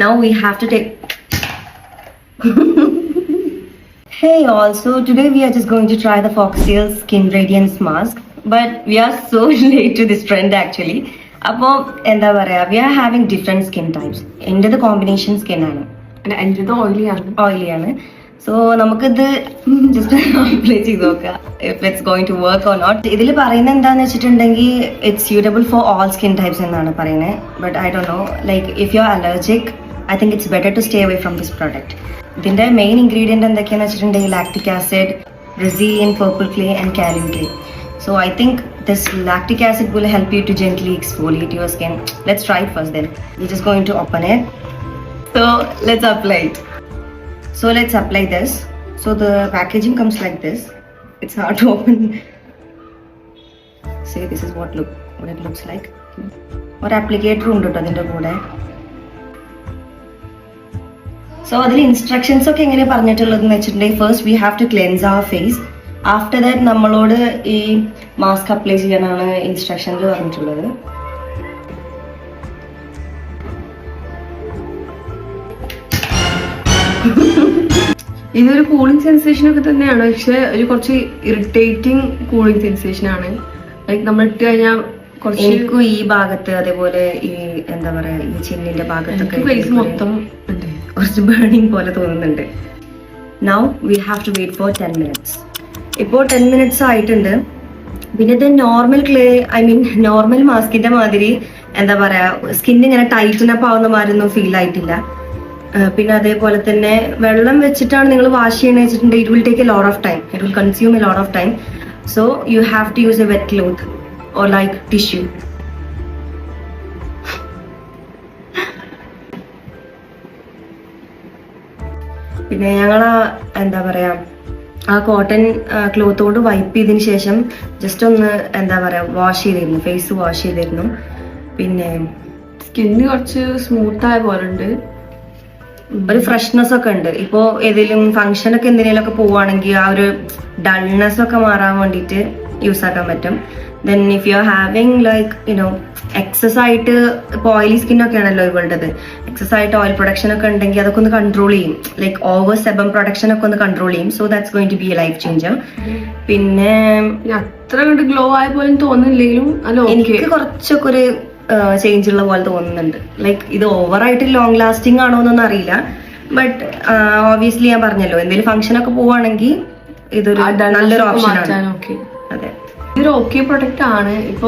Now we have to take. Hey all, so today we are just going to try the Foxtail Skin Radiance Mask, but we are so late to this trend actually. അപ്പോൾ എന്താ പറയാ, we are having different skin types. എൻ്റെത് combination skin ആണ്, എൻ്റെത് ഓയിലിയാണ്. So നമുക്കിത് just apply ചെയ്ത് നോക്കാം if it's going to work or not. ഇതിൽ പറയുന്നത് എന്താണെന്ന് വെച്ചിട്ടുണ്ടെങ്കിൽ it's suitable for all skin types എന്നാണ് പറയുന്നത്. But I don't know, like if you are allergic I think it's better to stay away from this product. ഇതിൻ്റെ main ingredient എന്തൊക്കെയാണെന്ന് വെച്ചിട്ടുണ്ടെങ്കിൽ lactic acid, resin, purple clay and kaolin clay. So I think this lactic acid will help you to gently exfoliate your skin. Let's try it first then. We're just going to open it. So let's apply it. So let's apply this. So the packaging comes like this. It's hard to open. See, this is what it looks like. Or applicator undu adinte koode. So adile instructions okke engane parnittulladu vechittunde, first we have to cleanse our face. After that നമ്മളോട് ഈ mask apply ചെയ്യാനാണ് ഇൻസ്ട്രക്ഷനിൽ പറഞ്ഞിട്ടുള്ളത്. ഇതൊരു cooling sensation ഒക്കെ തന്നെയാണ്, പക്ഷെ ഒരു കുറച്ച് ഇറിറ്റേറ്റിംഗ് കൂളിംഗ് സെൻസേഷൻ ആണ്. ലൈക്ക് നമ്മൾ ഇട്ട് കഴിഞ്ഞാൽ എനിക്കും ഈ ഭാഗത്ത്, അതേപോലെ ഈ എന്താ പറയാ ഈ ചിന്നിന്റെ ഭാഗത്തൊക്കെ ഫേസ് മൊത്തം കുറച്ച് ബേണിംഗ് പോലെ തോന്നുന്നുണ്ട്. Now we have to wait for 10 minutes. ഇപ്പോൾ 10 minutes ആയിട്ടുണ്ട്. പിന്നെ ഇത് normal clay, I mean normal മാസ്കിന്റെ മാതിരി എന്താ പറയാ സ്കിൻ ഇങ്ങനെ ടൈറ്റൻ അപ്പ് ആവുന്ന മാതിരി ഒന്നും ഫീൽ ആയിട്ടില്ല. പിന്നെ അതേപോലെ തന്നെ വെള്ളം വെച്ചിട്ടാണ് നിങ്ങൾ വാഷ് ചെയ്യണമെന്ന് വെച്ചിട്ടുണ്ടെങ്കിൽ it will take a lot of time, it will consume a lot of time. So you have to use a wet cloth or like tissue. പിന്നെ ഞങ്ങൾ എന്താ പറയാ ആ കോട്ടൺ ക്ലോത്ത് കൊണ്ട് വൈപ്പ് ചെയ്തതിന് ശേഷം ജസ്റ്റ് ഒന്ന് എന്താ പറയാ വാഷ് ചെയ്തിരുന്നു, ഫേസ് വാഷ് ചെയ്തിരുന്നു. പിന്നെ സ്കിന്ന് കുറച്ച് സ്മൂത്ത് ആയ പോലെ ഉണ്ട്, ഒരു ഫ്രഷ്നെസ് ഒക്കെ ഉണ്ട്. ഇപ്പോൾ ഏതെങ്കിലും ഫംഗ്ഷനൊക്കെ എന്തിനേലും ഒക്കെ പോവുകയാണെങ്കിൽ ആ ഒരു ഡൾനെസ് ഒക്കെ മാറാൻ വേണ്ടിയിട്ട് യൂസ് ആക്കാൻ പറ്റും. Then if you are having like you know excess ആയിട്ട്, ഇപ്പോൾ ഓയിലി സ്കിന്നൊക്കെ ആണല്ലോ ഇവളുടേത്, എക്സസ് ആയിട്ട് ഓയിൽ പ്രൊഡക്ഷൻ ഒക്കെ ഉണ്ടെങ്കിൽ അതൊക്കെ ഒന്ന് കൺട്രോൾ ചെയ്യും. ലൈക്ക് ഓവർ സെബം പ്രൊഡക്ഷൻ ഒക്കെ ഒന്ന് കൺട്രോൾ ചെയ്യും. So that's going to be a life changer. പിന്നെ അത്ര കണ്ട് ഗ്ലോ ആയ പോലെ തോന്നുന്നില്ലെങ്കിലും എനിക്ക് കുറച്ചൊക്കെ ഒരു ചേഞ്ച് ഉള്ള പോലെ തോന്നുന്നുണ്ട്. ലൈക്ക് ഇത് ഓവറായിട്ട് ലോങ് ലാസ്റ്റിംഗ് ആണോ എന്നൊന്നും അറിയില്ല. ബട്ട് ഓബിയസ്ലി ഞാൻ പറഞ്ഞല്ലോ, എന്തെങ്കിലും ഫംഗ്ഷനൊക്കെ പോവുകയാണെങ്കിൽ ഇതൊരു നല്ലൊരു ഓപ്ഷൻ ആണ്. ഓക്കെ, അതെ, ഇതൊരു ഓക്കെ പ്രൊഡക്റ്റ് ആണ്. ഇപ്പൊ